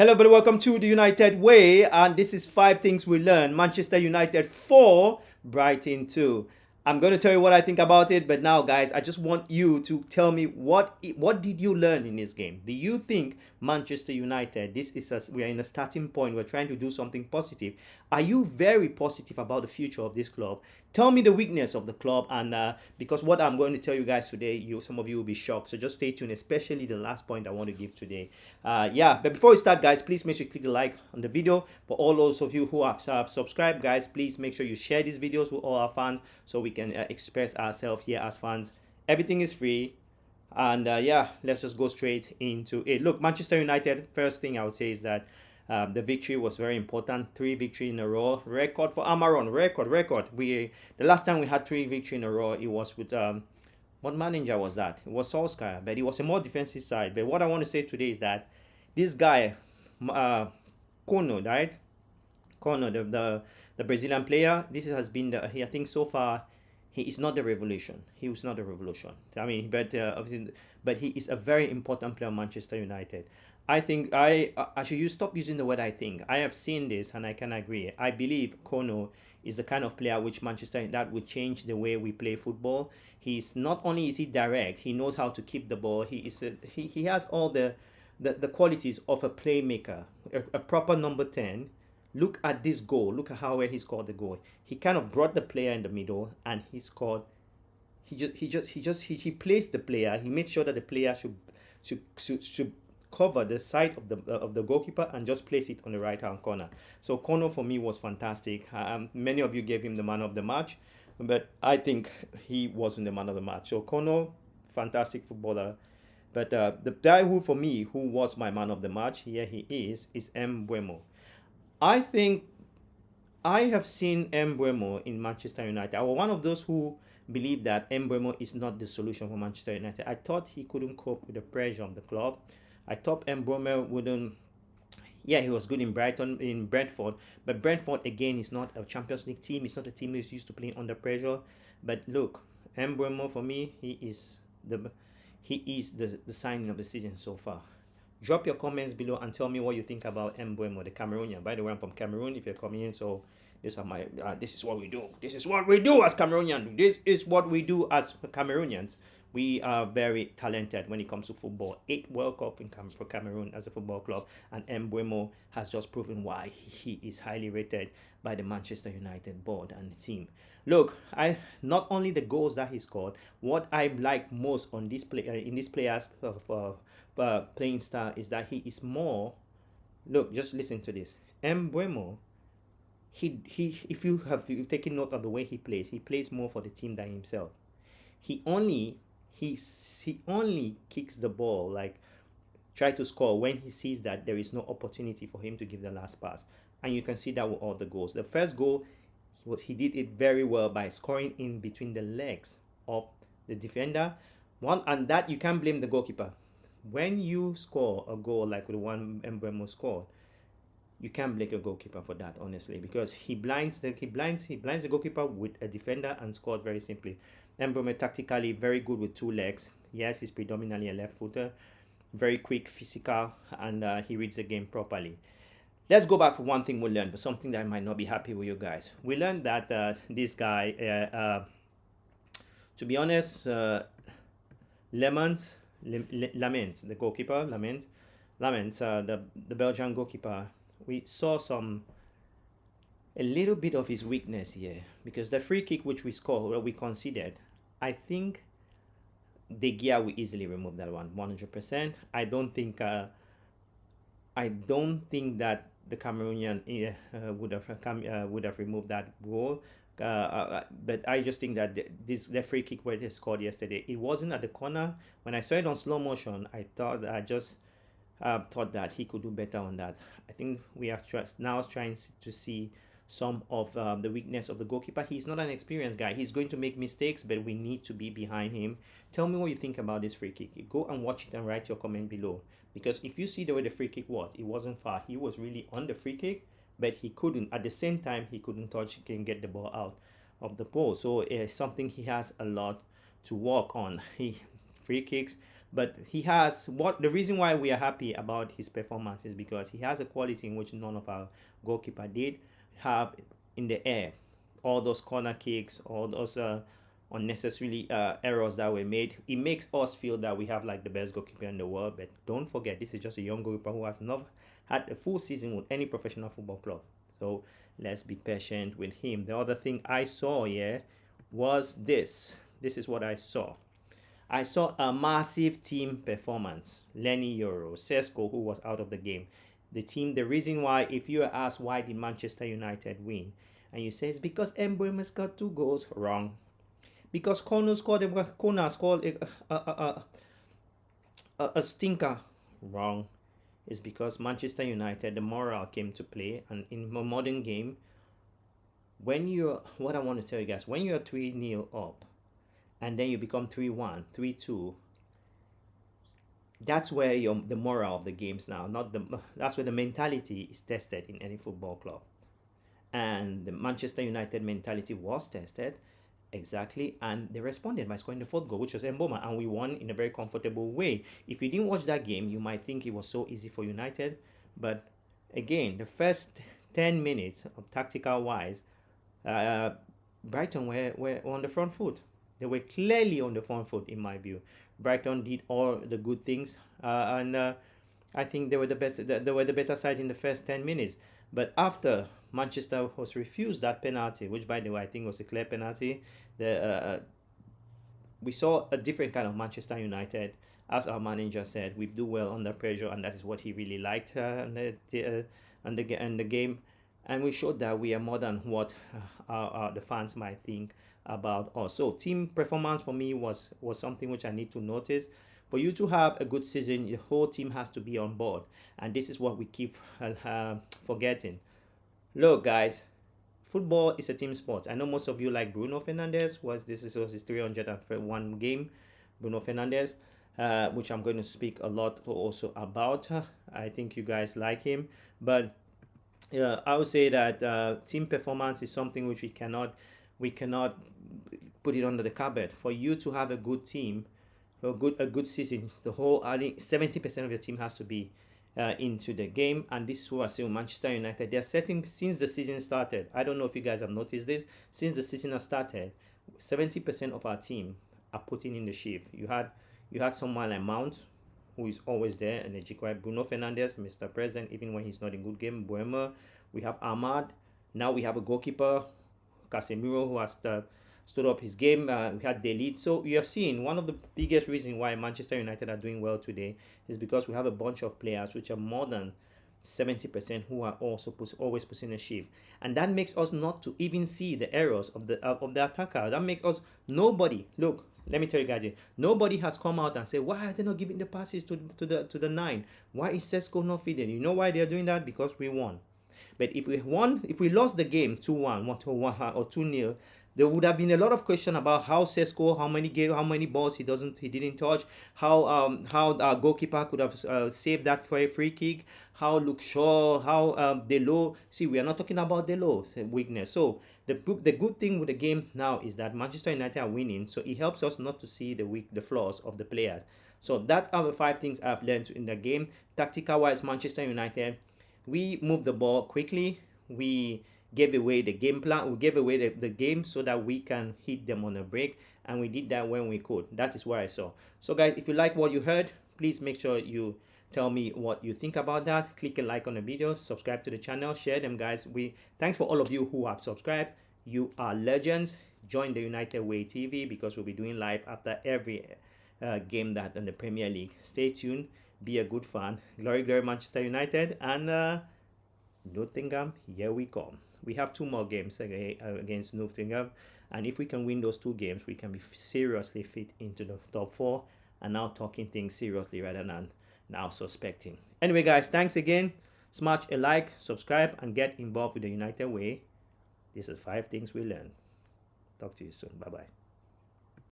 Hello, everybody. Welcome to the United Way, and this is five things we learned. Manchester United 4, Brighton 2. I'm going to tell you what I think about it, but now, guys, I just want you to tell me what did you learn in this game? Do you think Manchester United? We are in a starting point. We're trying to do something positive. Are you very positive about the future of this club? Tell me the weakness of the club, and because what I'm going to tell you guys today, some of you will be shocked. So just stay tuned, especially the last point I want to give today. Yeah, but before we start, guys, please make sure you click the like on the video. For all those of you who have subscribed, guys, please make sure you share these videos with all our fans so we can express ourselves here as fans. Everything is free. And yeah, let's just go straight into it. Look, Manchester United, first thing I would say is that the victory was very important. 3 victories in a row. Record for Amaron. Record. The last time we had 3 victories in a row, it was with what manager was that? It was Solskjaer, but it was a more defensive side. But what I want to say today is that this guy, Kono, right? Kono, the Brazilian player, this has been I think so far, he is not the revolution. He was not the revolution. I mean, but he is a very important player, Manchester United. I think I should stop using the word I think. I have seen this and I can agree. I believe Kono is the kind of player which Manchester that would change the way we play football. He's not only is he direct, he knows how to keep the ball. He has all the qualities of a playmaker, a proper number 10. Look at this goal. Look at how well he scored the goal. He kind of brought the player in the middle and he scored. He placed the player. He made sure that the player should cover the side of the goalkeeper and just place it on the right hand corner. So Kono for me was fantastic. Many of you gave him the man of the match, but I think he wasn't the man of the match. So Kono, fantastic footballer. But the guy who was my man of the match, here he is Mbeumo. I think I have seen Mbeumo in Manchester United. I was one of those who believe that Mbeumo is not the solution for Manchester United. I thought he couldn't cope with the pressure of the club. I thought Mbeumo wouldn't. Yeah, he was good in Brentford, but Brentford again is not a Champions League team. It's not a team who's used to playing under pressure. But look, Mbeumo for me, he is the signing of the season so far. Drop your comments below and tell me what you think about Mbeumo, the Cameroonian. By the way, I'm from Cameroon. If you're coming in, so this is what we do. This is what we do as Cameroonians. This is what we do as Cameroonians. We are very talented when it comes to football. 8 World Cup for Cameroon as a football club, and Mbeumo has just proven why he is highly rated by the Manchester United board and the team. Look, I not only the goals that he scored. What I like most on this play in this player's playing style is that he is more. Look, just listen to this. Mbeumo, if you've taken note of the way he plays more for the team than himself. He only kicks the ball, like try to score when he sees that there is no opportunity for him to give the last pass, and you can see that with all the goals. The first goal, he did it very well by scoring in between the legs of the defender. And that you can't blame the goalkeeper. When you score a goal like the one Mbeumo scored, you can't blame a goalkeeper for that, honestly, because he blinds the goalkeeper with a defender and scored very simply. Mbeumo tactically very good with 2 legs. Yes, he's predominantly a left footer, very quick, physical, and he reads the game properly. Let's go back to one thing we learned, but something that might not be happy with you guys. We learned that this guy, to be honest, Lamens, the goalkeeper, the Belgian goalkeeper, we saw a little bit of his weakness here, because the free kick which we conceded, I think De Gea will easily remove that one, 100%. I don't think that the Cameroonian would have removed that goal. But I just think that the free kick where they scored yesterday, it wasn't at the corner. When I saw it on slow motion, I thought that he could do better on that. I think we are now trying to see some of the weakness of the goalkeeper. He's not an experienced guy. He's going to make mistakes, but we need to be behind him. Tell me what you think about this free kick. Go and watch it and write your comment below. Because if you see the way the free kick was, it wasn't far. He was really on the free kick, but he couldn't. At the same time, he couldn't touch and get the ball out of the ball. So it's something he has a lot to work on. Free kicks, But he has what the reason why we are happy about his performance is because he has a quality in which none of our goalkeeper did have in the air. All those corner kicks, all those unnecessarily errors that were made. It makes us feel that we have like the best goalkeeper in the world. But don't forget, this is just a young goalkeeper who has not had a full season with any professional football club. So let's be patient with him. The other thing I saw here was this. This is what I saw. I saw a massive team performance. Lenny Euro, Sesko, who was out of the game. The team, the reason why, if you are asked why did Manchester United win, and you say it's because Mbeumo got 2 goals, wrong. Because Cunha scored a stinker, wrong. It's because Manchester United, the moral came to play, and in a modern game, when you're, what I want to tell you guys, when you're 3-0 up, and then you become 3-1, 3-2, that's where the moral of the games now, that's where the mentality is tested in any football club. And the Manchester United mentality was tested exactly, and they responded by scoring the 4th goal, which was Mbeumo, and we won in a very comfortable way. If you didn't watch that game, you might think it was so easy for United, but again, the first 10 minutes of tactical wise, Brighton were on the front foot. They were clearly on the front foot in my view. Brighton did all the good things, and I think they were the best. They were the better side in the first 10 minutes. But after Manchester was refused that penalty, which by the way I think was a clear penalty, we saw a different kind of Manchester United. As our manager said, we do well under pressure, and that is what he really liked in the game. And we showed that we are more than what the fans might think about us. So team performance for me was something which I need to notice. For you to have a good season, the whole team has to be on board, and this is what we keep forgetting. Look, guys, football is a team sport. I know most of you like Bruno Fernandes. This is his 301 game, Bruno Fernandes, which I'm going to speak a lot also about. I think you guys like him, but I would say that team performance is something which we cannot put it under the carpet. For you to have a good team, a good season, the whole 70% of your team has to be into the game, and this is what I see with Manchester United. They're setting since the season started. I don't know if you guys have noticed this. Since the season has started, 70% of our team are putting in the shift. You had someone like Mount, who is always there, and Bruno Fernandes, Mr. President, even when he's not in good game. Mbeumo, we have Ahmad. Now we have a goalkeeper, Casemiro, who has stood up his game. We had Delete. So you have seen one of the biggest reasons why Manchester United are doing well today is because we have a bunch of players which are more than 70% who are also always pushing a shift, and that makes us not to even see the errors of the attacker. That makes us nobody. Look, let me tell you guys, nobody has come out and said, why are they not giving the passes to the 9? Why is Sesko not feeding? You know why they're doing that? Because we won. But if we lost the game 2-1, 1-1 or 2-0, there would have been a lot of question about how Sesko, how many balls he didn't touch, how our goalkeeper could have saved that for a free kick, how Luke Shaw, how Delo. See, we are not talking about Delo's weakness. So the good thing with the game now is that Manchester United are winning, so it helps us not to see the flaws of the players. So that are the 5 things I've learned in the game. Tactical wise, Manchester United, we moved the ball quickly. We gave away the game plan. We gave away the game so that we can hit them on a break, and we did that when we could. That is what I saw. So guys, if you like what you heard, please make sure you tell me what you think about that. Click a like on the video, subscribe to the channel, share them, guys. Thanks for all of you who have subscribed. You are legends. Join the United Way TV, because we'll be doing live after every game that in the Premier League. Stay tuned, be a good fan. Glory, glory, Manchester United, and Nottingham, here we come. We have 2 more games against Nottingham, and if we can win those 2 games, we can be seriously fit into the top 4, and now talking things seriously rather than now suspecting. Anyway, guys, thanks again. Smash a like, subscribe, and get involved with the United Way. This is 5 things we learned. Talk to you soon. Bye-bye.